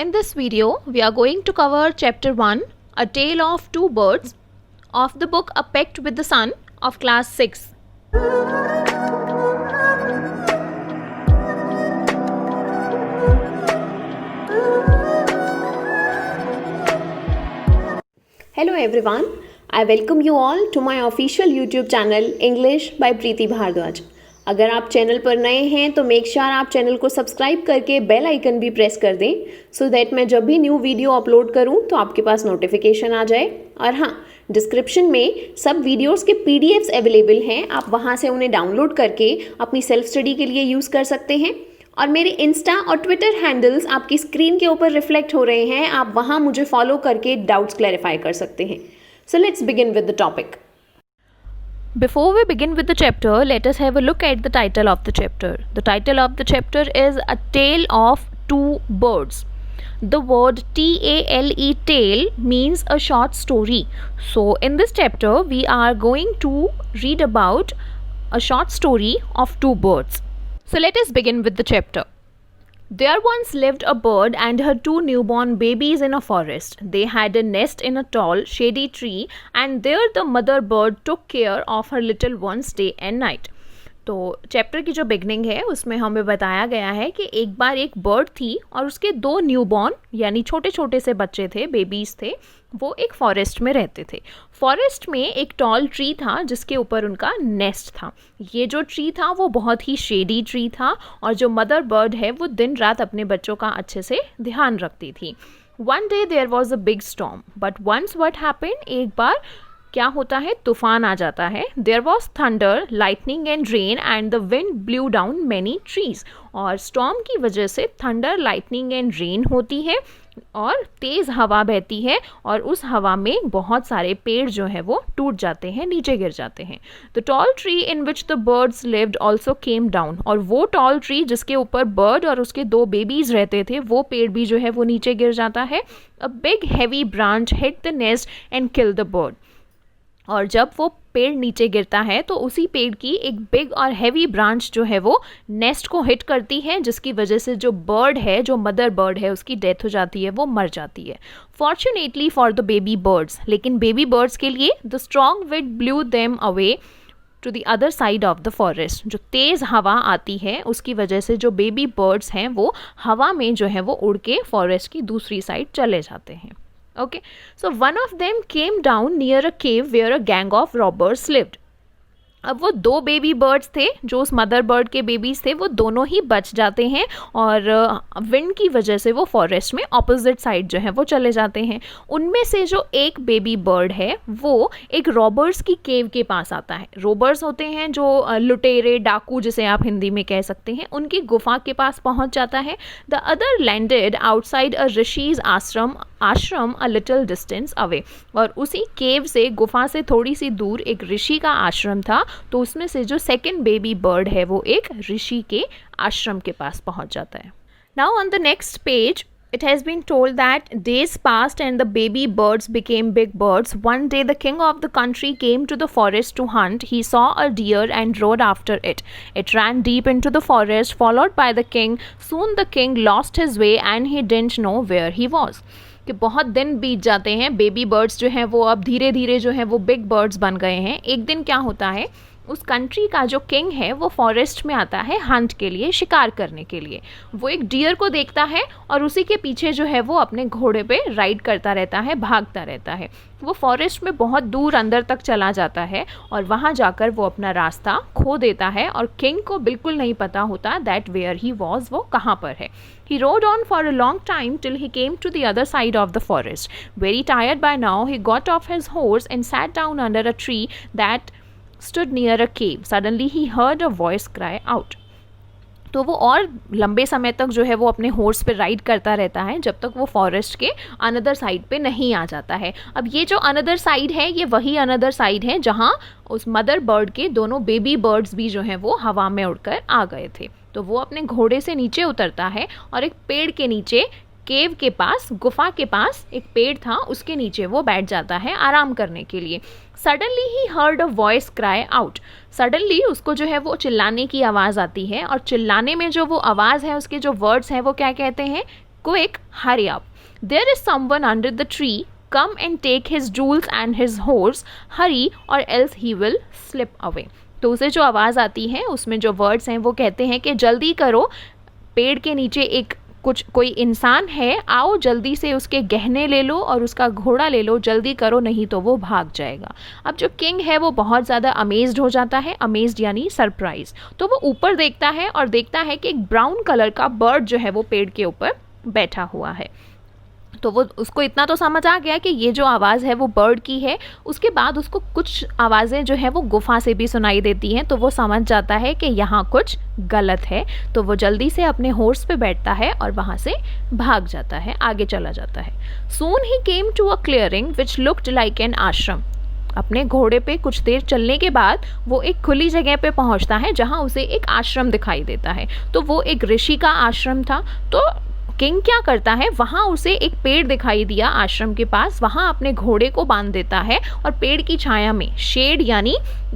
In this video, we are going to cover Chapter 1, A Tale of Two Birds, of the book A Pact with the Sun of Class 6. Hello everyone, I welcome you all to my official YouTube channel English by प्रीति भारद्वाज। अगर आप channel पर नए हैं तो make sure आप channel को subscribe करके bell icon भी प्रेस कर दें सो दैट मैं जब भी न्यू वीडियो अपलोड करूं तो आपके पास नोटिफिकेशन आ जाए। और हाँ, डिस्क्रिप्शन में सब वीडियोस के पीडीएफ्स अवेलेबल हैं, आप वहां से उन्हें डाउनलोड करके अपनी सेल्फ स्टडी के लिए यूज़ कर सकते हैं। और मेरे इंस्टा और ट्विटर हैंडल्स आपकी स्क्रीन के ऊपर रिफ्लेक्ट हो रहे हैं, आप वहां मुझे फॉलो करके डाउट्स क्लैरिफाई कर सकते हैं। So let's begin with the topic. Before we begin with the chapter, let us have a look at the title of the chapter. The title of the chapter is A Tale of Two Birds. The word T-A-L-E, tale, means a short story. So in this chapter, we are going to read about a short story of two birds. So let us begin with the chapter. There once lived a bird and her two newborn babies in a forest. They had a nest in a tall, shady tree, and there the mother bird took care of her little ones day and night. तो chapter की जो beginning है उसमें हमें बताया गया है कि एक बार एक बर्ड थी और उसके दो न्यूबॉर्न यानी छोटे छोटे से बच्चे थे, बेबीज़ थे, वो एक फॉरेस्ट में रहते थे। फॉरेस्ट में एक टॉल ट्री था जिसके ऊपर उनका नेस्ट था। ये जो ट्री था वो बहुत ही शेडी ट्री था और जो मदर बर्ड है वो दिन रात अपने बच्चों का अच्छे से ध्यान रखती थी। One day there was a big storm but once what happened, एक बार क्या होता है, तूफान आ जाता है। There was thunder, lightning and rain and the wind blew down many trees. और स्टॉर्म की वजह से थंडर, लाइटनिंग एंड रेन होती है और तेज़ हवा बहती है और उस हवा में बहुत सारे पेड़ जो है वो टूट जाते हैं, नीचे गिर जाते हैं। The tall tree in which the birds lived also came down. और वो टॉल ट्री जिसके ऊपर बर्ड और उसके दो बेबीज रहते थे वो पेड़ भी जो है वो नीचे गिर जाता है। A big heavy branch hit the nest and kill the bird. और जब वो पेड़ नीचे गिरता है तो उसी पेड़ की एक बिग और हैवी ब्रांच जो है वो नेस्ट को हिट करती है, जिसकी वजह से जो बर्ड है, जो मदर बर्ड है, उसकी डेथ हो जाती है, वो मर जाती है। Fortunately for the baby birds, लेकिन बेबी बर्ड्स के लिए the strong wind blew them away to the other side of the forest. जो तेज़ हवा आती है उसकी वजह से जो बेबी बर्ड्स हैं वो हवा में जो है वो उड़ के फॉरेस्ट की दूसरी साइड चले जाते हैं। Okay, so one of them came down near a cave where a gang of robbers lived. अब वो दो बेबी बर्ड्स थे जो उस मदर बर्ड के बेबीज थे, वो दोनों ही बच जाते हैं और विंड की वजह से वो फॉरेस्ट में ऑपोजिट साइड जो है वो चले जाते हैं। उनमें से जो एक बेबी बर्ड है वो एक रॉबर्स की केव के पास आता है। रॉबर्स होते हैं जो लुटेरे, डाकू जिसे आप हिंदी में कह सकते हैं, उनकी गुफा के पास पहुंच जाता है। द अदर लैंडेड आउटसाइड अ ऋषिज आश्रम अ लिटिल डिस्टेंस अवे। और उसी केव से, गुफा से थोड़ी सी दूर एक ऋषि का आश्रम था, तो उसमें से जो सेकंड बेबी बर्ड है वो एक ऋषि के आश्रम के पास पहुंच जाता है। Now on the next page it has been told that days passed and the baby birds became big birds. One day the king of the country came to the forest to hunt. He saw a deer and rode after it. It ran deep into the forest followed by the king. Soon the king lost his way and he didn't know where he was. कि बहुत दिन बीत जाते हैं, baby birds जो हैं वो अब धीरे धीरे जो है वो बिग बर्ड्स बन गए हैं। एक दिन क्या होता है, उस कंट्री का जो किंग है वो फॉरेस्ट में आता है हंट के लिए, शिकार करने के लिए। वो एक डियर को देखता है और उसी के पीछे जो है वो अपने घोड़े पे राइड करता रहता है, भागता रहता है। वो फॉरेस्ट में बहुत दूर अंदर तक चला जाता है और वहाँ जाकर वो अपना रास्ता खो देता है और किंग को बिल्कुल नहीं पता होता दैट वेयर ही वॉज, वो कहाँ पर है। He rode on for a long time till he came to the other side of the forest. Very tired by now, he got off his horse and sat down under a tree that stood near a cave. Suddenly he heard a voice cry out. तो वो और लंबे समय तक जो है वो अपने हॉर्स पे राइड करता रहता है जब तक वो फॉरेस्ट के अनदर साइड पे नहीं आ जाता है। अब ये जो अनदर साइड है ये वही अनदर साइड है जहाँ उस मदर बर्ड के दोनों बेबी बर्ड्स भी जो हैं वो हवा में उड़कर आ गए थे। तो वो अपने घोड़े से नीचे उतरता है और एक पेड़ के नीचे, केव के पास, गुफा के पास एक पेड़ था, उसके नीचे वो बैठ जाता है आराम करने के लिए। Suddenly he heard a voice cry out. Suddenly उसको जो है वो चिल्लाने की आवाज़ आती है और चिल्लाने में जो वो आवाज़ है, उसके जो वर्ड्स हैं वो क्या कहते हैं, Quick, hurry up. There is someone under the tree. Come and take his jewels and his horse. Hurry or else he will slip away. तो उसे जो आवाज़ आती है उसमें जो वर्ड्स हैं वो कहते हैं कि जल्दी करो, पेड़ के नीचे एक कोई इंसान है, आओ जल्दी से उसके गहने ले लो और उसका घोड़ा ले लो, जल्दी करो नहीं तो वो भाग जाएगा। अब जो किंग है वो बहुत ज़्यादा अमेज्ड हो जाता है, अमेज्ड यानी सरप्राइज। तो वो ऊपर देखता है और देखता है कि एक ब्राउन कलर का बर्ड जो है वो पेड़ के ऊपर बैठा हुआ है। तो वो उसको इतना तो समझ आ गया कि ये जो आवाज़ है वो बर्ड की है। उसके बाद उसको कुछ आवाज़ें जो है वो गुफा से भी सुनाई देती हैं, तो वो समझ जाता है कि यहाँ कुछ गलत है। तो वो जल्दी से अपने हॉर्स पे बैठता है और वहाँ से भाग जाता है, आगे चला जाता है। सून ही came to a clearing which looked like an ashram. अपने घोड़े पे कुछ देर चलने के बाद वो एक खुली जगह पे पहुँचता है जहाँ उसे एक आश्रम दिखाई देता है। तो वो एक ऋषि का आश्रम था। तो किंग क्या करता है, वहाँ उसे एक पेड़ दिखाई दिया आश्रम के पास, वहाँ अपने घोड़े को बांध देता है और पेड़ की छाया में, शेड यानी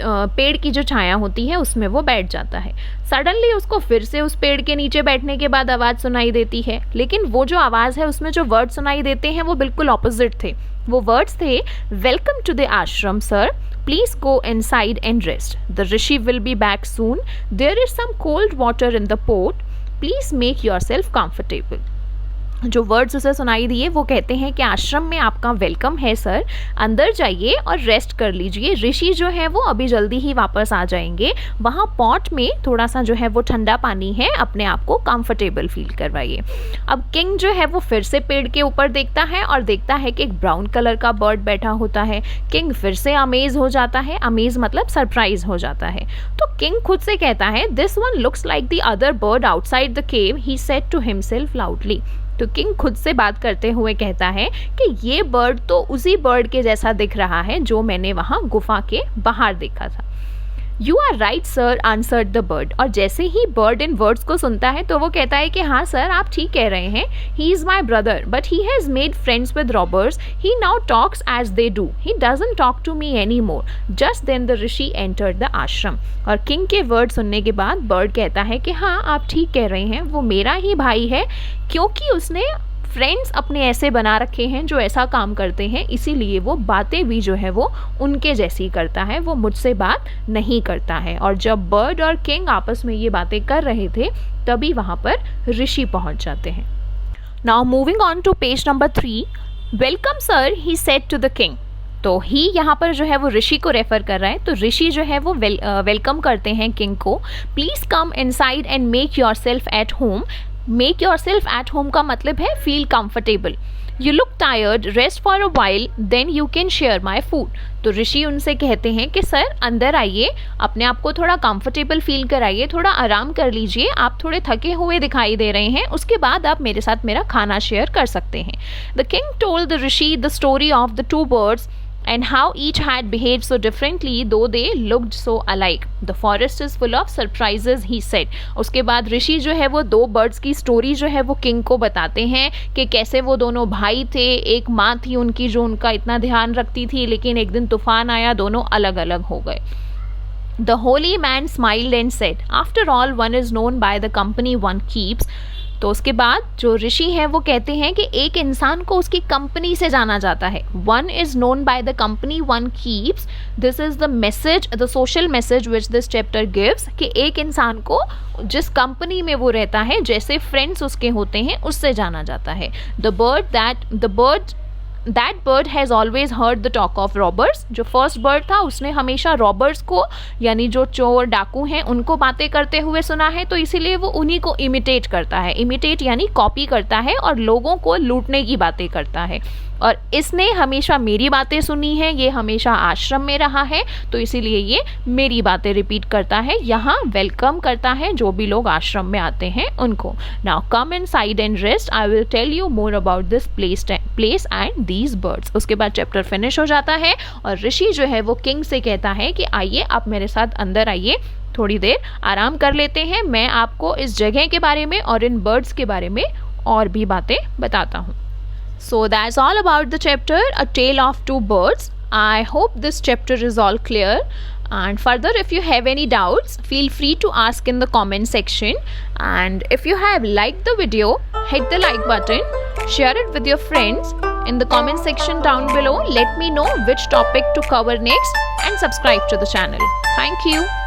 पेड़ की जो छाया होती है उसमें वो बैठ जाता है। सडनली उसको फिर से उस पेड़ के नीचे बैठने के बाद आवाज़ सुनाई देती है, लेकिन वो जो आवाज़ है उसमें जो वर्ड सुनाई देते हैं वो बिल्कुल ऑपोजिट थे। वो वर्ड्स थे, welcome to the ashram sir, please go inside and rest, the rishi will be back soon, there is some cold water in the pot, please make yourself comfortable. जो वर्ड्स उसे सुनाई दिए वो कहते हैं कि आश्रम में आपका वेलकम है सर, अंदर जाइए और रेस्ट कर लीजिए, ऋषि जो है वो अभी जल्दी ही वापस आ जाएंगे, वहाँ पॉट में थोड़ा सा जो है वो ठंडा पानी है, अपने आप को कंफर्टेबल फील करवाइए। अब किंग जो है वो फिर से पेड़ के ऊपर देखता है और देखता है कि एक ब्राउन कलर का बर्ड बैठा होता है। किंग फिर से अमेज हो जाता है, अमेज मतलब सरप्राइज हो जाता है। तो किंग खुद से कहता है, this one looks like the other bird outside the cave, he said to himself loudly. तो किंग खुद से बात करते हुए कहता है कि ये बर्ड तो उसी बर्ड के जैसा दिख रहा है जो मैंने वहाँ गुफा के बाहर देखा था। You are right sir, answered the bird. और जैसे ही बर्ड इन वर्ड्स को सुनता है तो वो कहता है कि हाँ सर, आप ठीक कह रहे हैं, he is my brother but he has made friends with robbers, he now talks as they do, he doesn't talk to me any more. Just then the rishi entered the ashram. और किंग के word सुनने के बाद bird कहता है कि हाँ आप ठीक कह रहे हैं, वो मेरा ही भाई है, क्योंकि उसने फ्रेंड्स अपने ऐसे बना रखे हैं जो ऐसा काम करते हैं, इसीलिए वो बातें भी जो है वो उनके जैसी करता है, वो मुझसे बात नहीं करता है। और जब बर्ड और किंग आपस में ये बातें कर रहे थे तभी वहाँ पर ऋषि पहुँच जाते हैं। Now moving on to page number 3, welcome sir, he said to the king. तो ही यहाँ पर जो है वो ऋषि को रेफर कर रहा है। तो ऋषि जो है वो वेलकम करते हैं किंग को। Please come inside and make yourself at home. Make yourself at home का मतलब है feel comfortable. You look tired, rest for a while, then you can share my food. तो ऋषि उनसे कहते हैं कि सर अंदर आइए, अपने आप को थोड़ा कंफर्टेबल फील कराइए, थोड़ा आराम कर लीजिए, आप थोड़े थके हुए दिखाई दे रहे हैं, उसके बाद आप मेरे साथ मेरा खाना शेयर कर सकते हैं। The king told the Rishi the story of the two birds and how each had behaved so differently though they looked so alike. The forest is full of surprises, he said. उसके बाद ऋषि जो है वो दो birds की story जो है वो किंग को बताते हैं कि कैसे वो दोनों भाई थे, एक माँ थी उनकी जो उनका इतना ध्यान रखती थी, लेकिन एक दिन तूफान आया, दोनों अलग अलग हो गए। The holy man smiled and said, after all one is known by the company one keeps. तो उसके बाद जो ऋषि हैं वो कहते हैं कि एक इंसान को उसकी कंपनी से जाना जाता है। One is known by the company one keeps. This is the message, the social message which this chapter gives, कि एक इंसान को जिस कंपनी में वो रहता है, जैसे फ्रेंड्स उसके होते हैं, उससे जाना जाता है। That bird has always heard the talk of robbers. जो फर्स्ट बर्ड था उसने हमेशा रॉबर्स को, यानी जो चोर डाकू हैं, उनको बातें करते हुए सुना है, तो इसीलिए वो उन्हीं को इमिटेट करता है। इमिटेट यानी कॉपी करता है और लोगों को लूटने की बातें करता है। और इसने हमेशा मेरी बातें सुनी हैं, ये हमेशा आश्रम में रहा है, तो इसीलिए ये मेरी बातें रिपीट करता है, यहाँ वेलकम करता है जो भी लोग आश्रम में आते हैं उनको। Now come inside and rest, I will tell you more about this place and these birds. उसके बाद चैप्टर फिनिश हो जाता है और ऋषि जो है वो किंग से कहता है कि आइए आप मेरे साथ अंदर आइए, थोड़ी देर आराम कर लेते हैं, मैं आपको इस जगह के बारे में और इन बर्ड्स के बारे में और भी बातें बताता हूँ। So that's all about the chapter, A Tale of Two Birds. I hope this chapter is all clear. And further, if you have any doubts, feel free to ask in the comment section. And if you have liked the video, hit the like button, share it with your friends. In the comment section down below, let me know which topic to cover next and subscribe to the channel. Thank you.